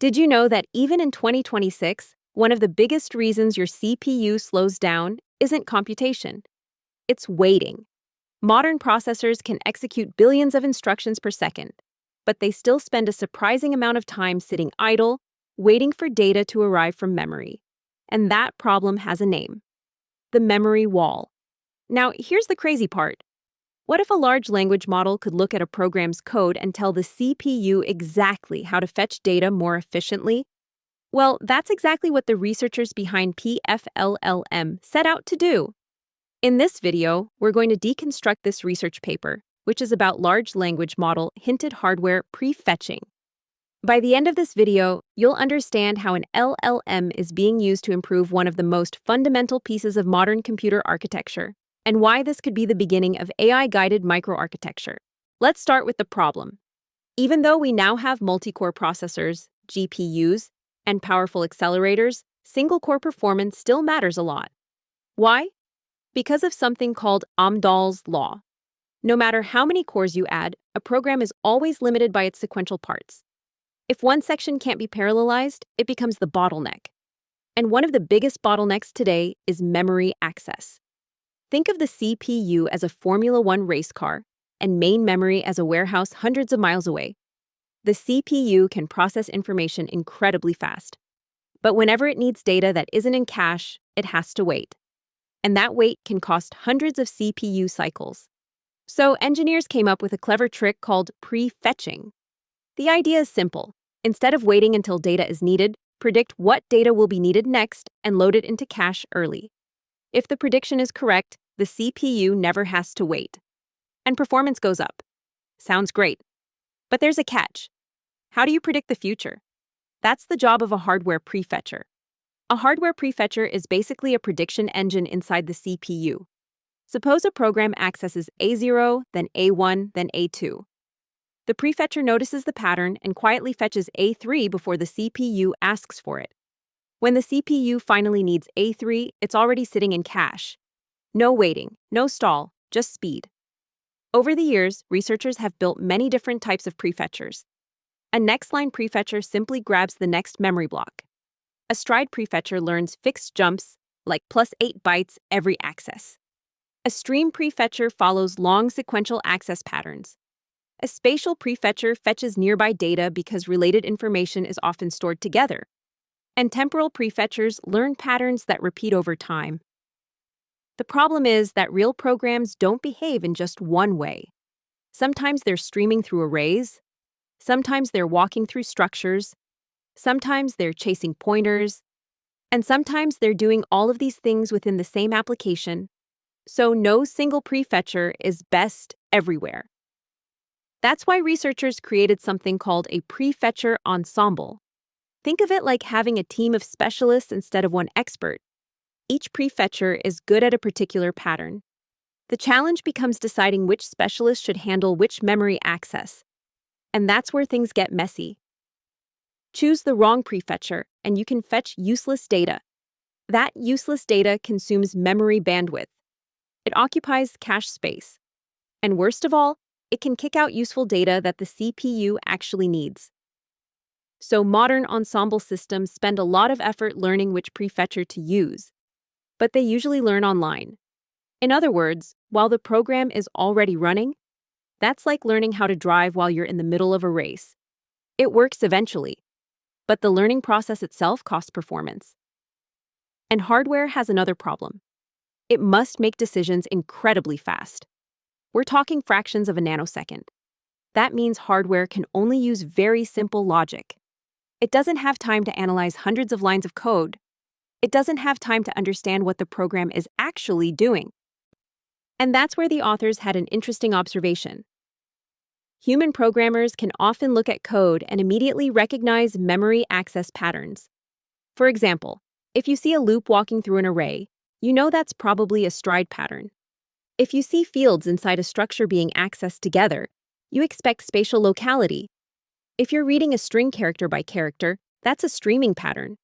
Did you know that even in 2026, one of the biggest reasons your CPU slows down isn't computation? It's waiting. Modern processors can execute billions of instructions per second, but they still spend a surprising amount of time sitting idle, waiting for data to arrive from memory. And that problem has a name: the memory wall. Now, here's the crazy part. What if a large language model could look at a program's code and tell the CPU exactly how to fetch data more efficiently? Well, that's exactly what the researchers behind PF-LLM set out to do. In this video, we're going to deconstruct this research paper, which is about large language model hinted hardware prefetching. By the end of this video, you'll understand how an LLM is being used to improve one of the most fundamental pieces of modern computer architecture, and why this could be the beginning of AI-guided microarchitecture. Let's start with the problem. Even though we now have multi-core processors, GPUs, and powerful accelerators, single-core performance still matters a lot. Why? Because of something called Amdahl's law. No matter how many cores you add, a program is always limited by its sequential parts. If one section can't be parallelized, it becomes the bottleneck. And one of the biggest bottlenecks today is memory access. Think of the CPU as a Formula One race car and main memory as a warehouse hundreds of miles away. The CPU can process information incredibly fast, but whenever it needs data that isn't in cache, it has to wait. And that wait can cost hundreds of CPU cycles. So engineers came up with a clever trick called prefetching. The idea is simple. Instead of waiting until data is needed, predict what data will be needed next and load it into cache early. If the prediction is correct, the CPU never has to wait. And performance goes up. Sounds great. But there's a catch. How do you predict the future? That's the job of a hardware prefetcher. A hardware prefetcher is basically a prediction engine inside the CPU. Suppose a program accesses A0, then A1, then A2. The prefetcher notices the pattern and quietly fetches A3 before the CPU asks for it. When the CPU finally needs A3, it's already sitting in cache. No waiting, no stall, just speed. Over the years, researchers have built many different types of prefetchers. A next-line prefetcher simply grabs the next memory block. A stride prefetcher learns fixed jumps, like +8 bytes every access. A stream prefetcher follows long sequential access patterns. A spatial prefetcher fetches nearby data because related information is often stored together. And temporal prefetchers learn patterns that repeat over time. The problem is that real programs don't behave in just one way. Sometimes they're streaming through arrays. Sometimes they're walking through structures. Sometimes they're chasing pointers. And sometimes they're doing all of these things within the same application. So no single prefetcher is best everywhere. That's why researchers created something called a prefetcher ensemble. Think of it like having a team of specialists instead of one expert. Each prefetcher is good at a particular pattern. The challenge becomes deciding which specialist should handle which memory access. And that's where things get messy. Choose the wrong prefetcher, and you can fetch useless data. That useless data consumes memory bandwidth. It occupies cache space. And worst of all, it can kick out useful data that the CPU actually needs. So modern ensemble systems spend a lot of effort learning which prefetcher to use, but they usually learn online. In other words, while the program is already running, that's like learning how to drive while you're in the middle of a race. It works eventually, but the learning process itself costs performance. And hardware has another problem. It must make decisions incredibly fast. We're talking fractions of a nanosecond. That means hardware can only use very simple logic. It doesn't have time to analyze hundreds of lines of code. It doesn't have time to understand what the program is actually doing. And that's where the authors had an interesting observation. Human programmers can often look at code and immediately recognize memory access patterns. For example, if you see a loop walking through an array, you know that's probably a stride pattern. If you see fields inside a structure being accessed together, you expect spatial locality. If you're reading a string character by character, that's a streaming pattern.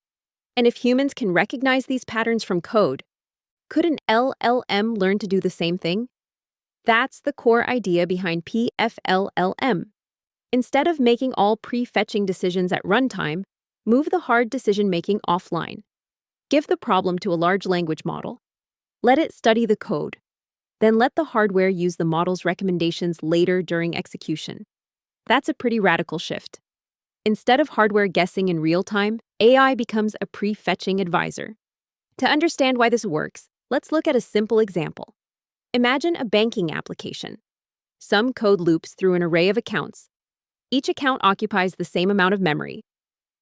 And if humans can recognize these patterns from code, could an LLM learn to do the same thing? That's the core idea behind PF-LLM. Instead of making all prefetching decisions at runtime, Move the hard decision-making offline. Give the problem to a large language model. Let it study the code. Then let the hardware use the model's recommendations later during execution. That's a pretty radical shift. Instead of hardware guessing in real time, AI becomes a prefetching advisor. To understand why this works, let's look at a simple example. Imagine a banking application. Some code loops through an array of accounts. Each account occupies the same amount of memory.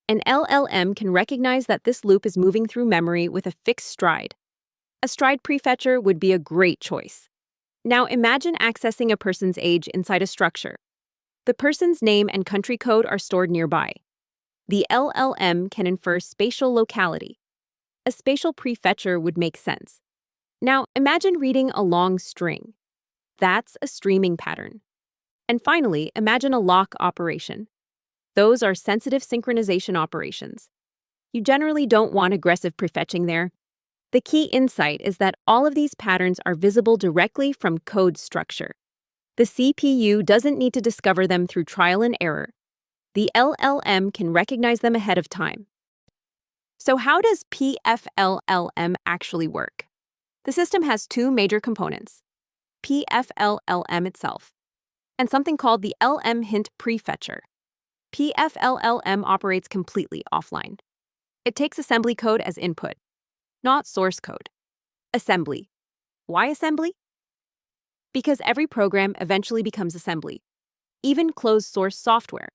An LLM can recognize that this loop is moving through memory with a fixed stride. A stride prefetcher would be a great choice. Now imagine accessing a person's age inside a structure. The person's name and country code are stored nearby. The LLM can infer spatial locality. A spatial prefetcher would make sense. Now imagine reading a long string. That's a streaming pattern. And finally, imagine a lock operation. Those are sensitive synchronization operations. You generally don't want aggressive prefetching there. The key insight is that all of these patterns are visible directly from code structure. The CPU doesn't need to discover them through trial and error. The LLM can recognize them ahead of time. So how does PF-LLM actually work? The system has two major components: PF-LLM itself, and something called the LMHint Prefetcher. PF-LLM operates completely offline. It takes assembly code as input, not source code. Assembly. Why assembly? Because every program eventually becomes assembly, even closed-source software,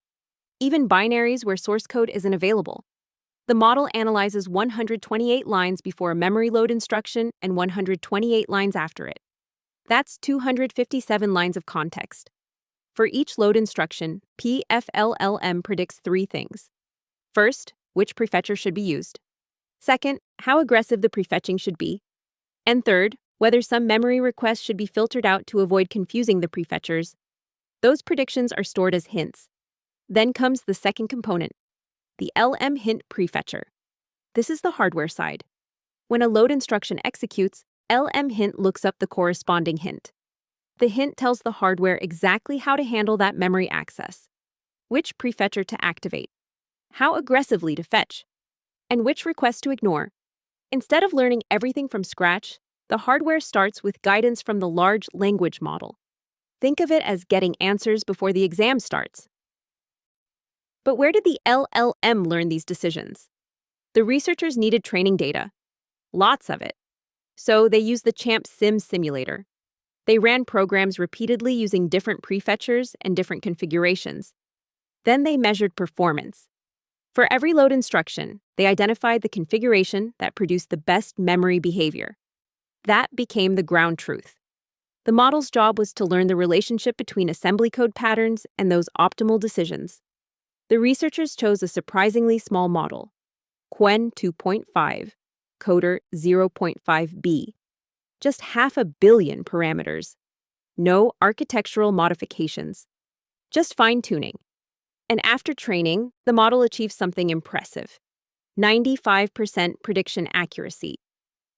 even binaries where source code isn't available. The model analyzes 128 lines before a memory load instruction and 128 lines after it. That's 257 lines of context. For each load instruction, PF-LLM predicts three things. First, which prefetcher should be used. Second, how aggressive the prefetching should be. And third, whether some memory requests should be filtered out to avoid confusing the prefetchers. Those predictions are stored as hints. Then comes the second component, the LMHint Prefetcher. This is the hardware side. When a load instruction executes, LMHint looks up the corresponding hint. The hint tells the hardware exactly how to handle that memory access, which prefetcher to activate, how aggressively to fetch, and which request to ignore. Instead of learning everything from scratch, the hardware starts with guidance from the large language model. Think of it as getting answers before the exam starts. But where did the LLM learn these decisions? The researchers needed training data, lots of it. So they used the ChampSim simulator. They ran programs repeatedly using different prefetchers and different configurations. Then they measured performance. For every load instruction, they identified the configuration that produced the best memory behavior. That became the ground truth. The model's job was to learn the relationship between assembly code patterns and those optimal decisions. The researchers chose a surprisingly small model, Qwen 2.5, Coder 0.5b, just 500 million parameters. No architectural modifications, just fine-tuning. And after training, the model achieved something impressive: 95% prediction accuracy.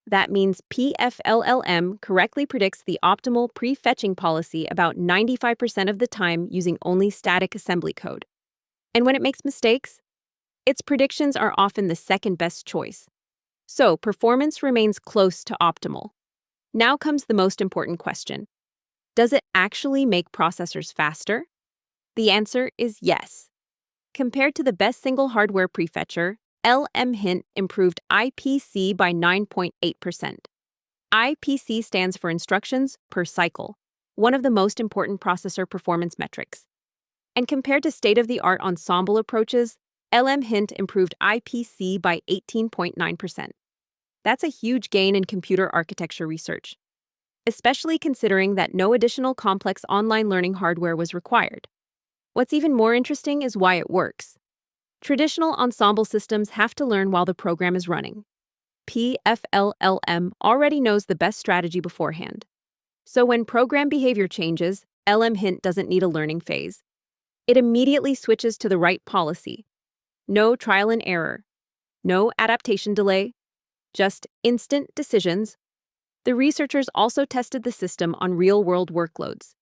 That means PF-LLM correctly predicts the optimal prefetching policy about 95% of the time using only static assembly code. And when it makes mistakes, its predictions are often the second best choice. So performance remains close to optimal. Now comes the most important question. Does it actually make processors faster? The answer is yes. Compared to the best single hardware prefetcher, LMHint improved IPC by 9.8%. IPC stands for instructions per cycle, one of the most important processor performance metrics. And compared to state-of-the-art ensemble approaches, LMHint improved IPC by 18.9%. That's a huge gain in computer architecture research, especially considering that no additional complex online learning hardware was required. What's even more interesting is why it works. Traditional ensemble systems have to learn while the program is running. PF-LLM already knows the best strategy beforehand. So when program behavior changes, LMHint doesn't need a learning phase. It immediately switches to the right policy. No trial and error. No adaptation delay. Just instant decisions. The researchers also tested the system on real-world workloads: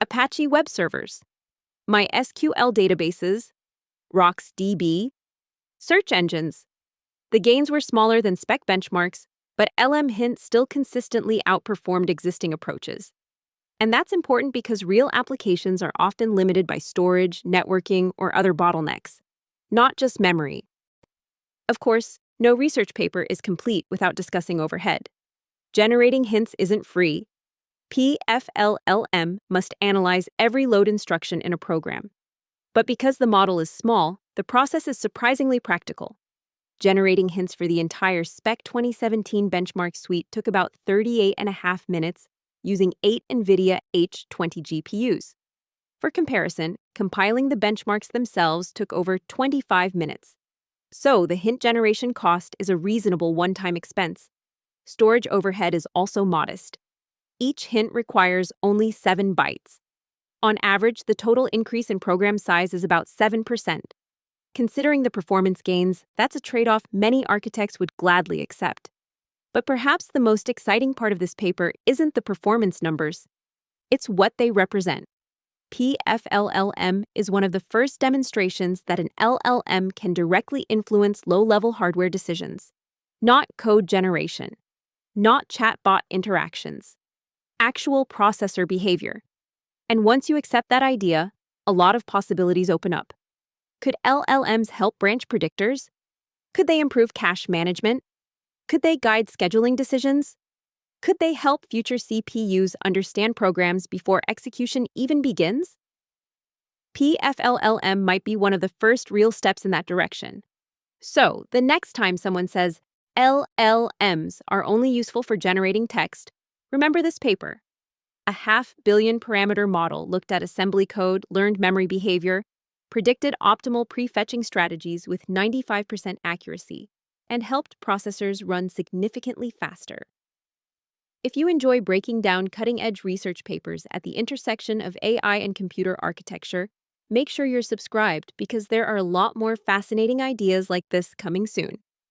Apache web servers, MySQL databases, RocksDB, Search engines. The gains were smaller than spec benchmarks, but LMHint still consistently outperformed existing approaches. And that's important because real applications are often limited by storage, networking, or other bottlenecks, not just memory. Of course, no research paper is complete without discussing overhead. Generating hints isn't free. PF-LLM must analyze every load instruction in a program. But because the model is small, the process is surprisingly practical. Generating hints for the entire Spec 2017 benchmark suite took about 38.5 minutes using 8 NVIDIA H20 GPUs. For comparison, compiling the benchmarks themselves took over 25 minutes. So the hint generation cost is a reasonable one-time expense. Storage overhead is also modest. Each hint requires only 7 bytes. On average, the total increase in program size is about 7%. Considering the performance gains, that's a trade-off many architects would gladly accept. But perhaps the most exciting part of this paper isn't the performance numbers. It's what they represent. PF-LLM is one of the first demonstrations that an LLM can directly influence low-level hardware decisions. Not code generation. Not chatbot interactions. Actual processor behavior. And once you accept that idea, a lot of possibilities open up. Could LLMs help branch predictors? Could they improve cache management? Could they guide scheduling decisions? Could they help future CPUs understand programs before execution even begins? PF-LLM might be one of the first real steps in that direction. So, the next time someone says LLMs are only useful for generating text, remember this paper. A 500 million parameter model looked at assembly code, learned memory behavior, predicted optimal prefetching strategies with 95% accuracy, and helped processors run significantly faster. If you enjoy breaking down cutting-edge research papers at the intersection of AI and computer architecture, make sure you're subscribed because there are a lot more fascinating ideas like this coming soon.